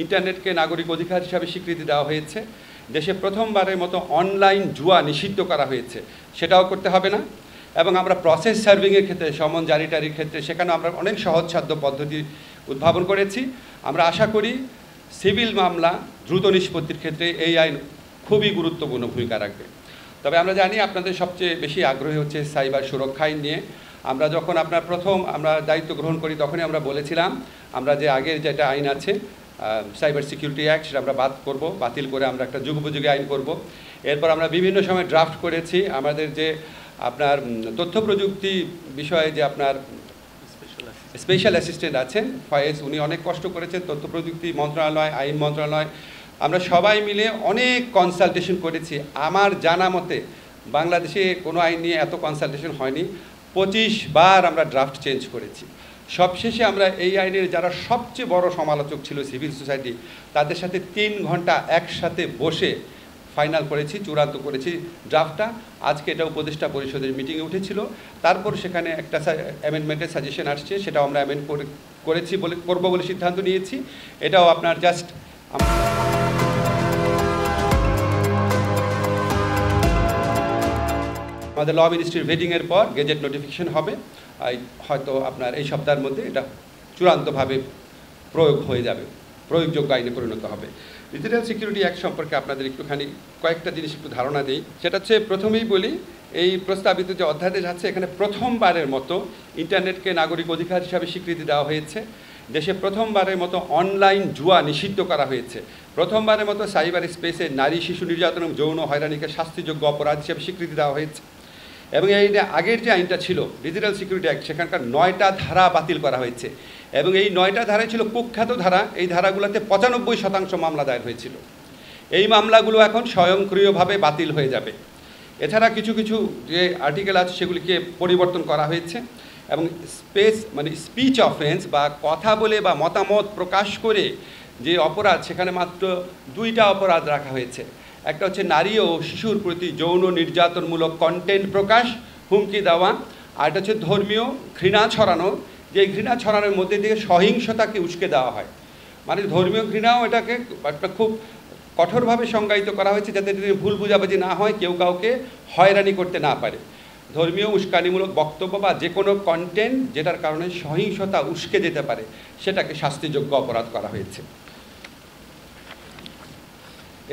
ইন্টারনেটকে নাগরিক অধিকার হিসাবে স্বীকৃতি দেওয়া হয়েছে। দেশে প্রথমবারের মতো অনলাইন জুয়া নিষিদ্ধ করা হয়েছে, সেটাও করতে হবে না। এবং আমরা প্রসেস সার্ভিংয়ের ক্ষেত্রে, সমন জারিটারির ক্ষেত্রে সেখানে আমরা অনেক সহজসাধ্য পদ্ধতি উদ্ভাবন করেছি। আমরা আশা করি সিভিল মামলা দ্রুত নিষ্পত্তির ক্ষেত্রে এই আইন খুবই গুরুত্বপূর্ণ ভূমিকা রাখবে। তবে আমরা জানি আপনাদের সবচেয়ে বেশি আগ্রহী হচ্ছে সাইবার সুরক্ষা আইন নিয়ে। আমরা যখন আমরা দায়িত্ব গ্রহণ করি তখনই আমরা বলেছিলাম আমরা যে আগের যেটা আইন আছে সাইবার সিকিউরিটি অ্যাক্ট, সেটা আমরা বাতিল করে আমরা একটা যুগোপযোগী আইন করব। এরপর আমরা বিভিন্ন সময় ড্রাফট করেছি আমাদের যে আপনার তথ্য প্রযুক্তি বিষয়ে যে আপনার স্পেশাল অ্যাসিস্ট্যান্ট আছেন ফয়েজ, উনি অনেক কষ্ট করেছেন। তথ্য প্রযুক্তি মন্ত্রণালয়, আইন মন্ত্রণালয়, আমরা সবাই মিলে অনেক কনসালটেশন করেছি। আমার জানা মতে বাংলাদেশে কোনো আইন নিয়ে এত কনসালটেশন হয়নি। 25 বার আমরা ড্রাফট চেঞ্জ করেছি। সবশেষে আমরা এই আইনের যারা সবচেয়ে বড় সমালোচক ছিল সিভিল সোসাইটি, তাদের সাথে 3 ঘন্টা একসাথে বসে ফাইনাল করেছি, চূড়ান্ত করেছি ড্রাফটটা। আজকে এটা উপদেষ্টা পরিষদের মিটিংয়ে উঠেছিল, তারপর সেখানে একটা অ্যামেন্ডমেন্টের সাজেশন আসছে, সেটাও আমরা অ্যামেন্ড করবো বলে সিদ্ধান্ত নিয়েছি। এটাও আপনার জাস্ট আমাদের ল মিনিস্ট্রির ভেটিংয়ের পর গেজেট নোটিফিকেশন হবে, হয়তো আপনার এই সপ্তাহের মধ্যে এটা চূড়ান্তভাবে প্রয়োগ হয়ে যাবে, প্রয়োগযোগ্য আইনে পরিণত হবে। ডিজিটাল সিকিউরিটি অ্যাক্ট সম্পর্কে আপনাদের একটুখানি কয়েকটা জিনিস একটু ধারণা দিই। সেটা হচ্ছে, প্রথমেই বলি এই প্রস্তাবিত যে অধ্যাদেশ আছে এখানে প্রথমবারের মতো ইন্টারনেটকে নাগরিক অধিকার হিসাবে স্বীকৃতি দেওয়া হয়েছে। দেশে প্রথমবারের মতো অনলাইন জুয়া নিষিদ্ধ করা হয়েছে। প্রথমবারের মতো সাইবার স্পেসে নারী শিশু নির্যাতন এবং যৌন হয়রানিকে শাস্তিযোগ্য অপরাধ হিসেবে স্বীকৃতি দেওয়া হয়েছে। এবং এই আগের যে আইনটা ছিল ডিজিটাল সিকিউরিটি অ্যাক্ট, সেখানকার 9টা ধারা বাতিল করা হয়েছে। এবং এই 9টা ধারাই ছিল কুখ্যাত ধারা। এই ধারাগুলোতে 95% মামলা দায়ের হয়েছিল। এই মামলাগুলো এখন স্বয়ংক্রিয়ভাবে বাতিল হয়ে যাবে। এছাড়া কিছু কিছু যে আর্টিকেল আছে সেগুলিকে পরিবর্তন করা হয়েছে। এবং স্পিচ অফেন্স বা কথা বলে বা মতামত প্রকাশ করে যে অপরাধ, সেখানে মাত্র 2টা অপরাধ রাখা হয়েছে। একটা হচ্ছে নারী ও শিশুর প্রতি যৌন নির্যাতনমূলক কন্টেন্ট প্রকাশ, হুমকি দেওয়া। আর একটা হচ্ছে ধর্মীয় ঘৃণা ছড়ানো, যে ঘৃণা ছড়ানোর মধ্যে দিয়ে সহিংসতাকে উস্কে দেওয়া হয়। মানে ধর্মীয় ঘৃণাও এটাকে একটা খুব কঠোরভাবে সংজ্ঞায়িত করা হয়েছে, যাতে ভুল বুঝাবুঝি না হয়, কেউ কাউকে হয়রানি করতে না পারে। ধর্মীয় উস্কানিমূলক বক্তব্য বা যে কোনো কন্টেন্ট যেটার কারণে সহিংসতা উস্কে যেতে পারে, সেটাকে শাস্তিযোগ্য অপরাধ করা হয়েছে।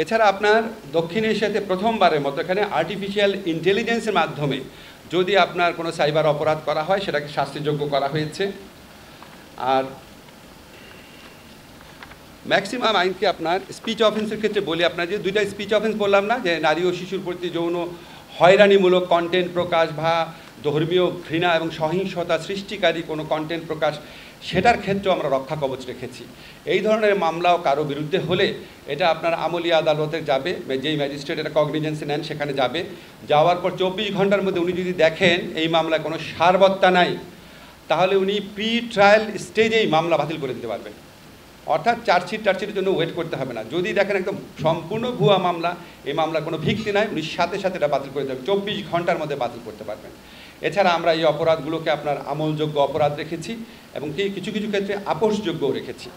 এছাড়া আপনার দক্ষিণ এশিয়াতে প্রথমবারের মতো এখানে আর্টিফিশিয়াল ইন্টেলিজেন্সের মাধ্যমে যদি আপনার কোনো সাইবার অপরাধ করা হয়, সেটাকে শাস্তিযোগ্য করা হয়েছে। আর ম্যাক্সিমাম আইনকে আপনার স্পিচ অফেন্সের ক্ষেত্রে বলি, আপনার যে 2টা স্পিচ অফেন্স বললাম না, যে নারী ও শিশুর প্রতি যৌন হয়রানিমূলক কন্টেন্ট প্রকাশ বা ধর্মীয় ঘৃণা এবং সহিংসতা সৃষ্টিকারী কোনো কন্টেন্ট প্রকাশ, সেটার ক্ষেত্রেও আমরা রক্ষা কবচ রেখেছি। এই ধরনের মামলাও কারো বিরুদ্ধে হলে এটা আপনার আমলি আদালতে যাবে, যেই ম্যাজিস্ট্রেট এটা কগনিজেন্সে নেন সেখানে যাবে। যাওয়ার পর 24 ঘন্টার মধ্যে উনি যদি দেখেন এই মামলায় কোনো সারবত্তা নাই, তাহলে উনি প্রি ট্রায়াল স্টেজেই মামলা বাতিল করে দিতে পারবেন। অর্থাৎ চার্জশিটের জন্য ওয়েট করতে হবে না। যদি দেখেন একদম সম্পূর্ণ ভুয়া মামলা, এই মামলার কোনো ভিত্তি নাই, উনি সাথে সাথে এটা বাতিল করে দেবেন, 24 ঘন্টার মধ্যে বাতিল করতে পারবেন। এছাড়া আমরা এই অপরাধগুলোকে আপনার আমলযোগ্য অপরাধ রেখেছি এবং কিছু কিছু ক্ষেত্রে আপোষযোগ্যও রেখেছি।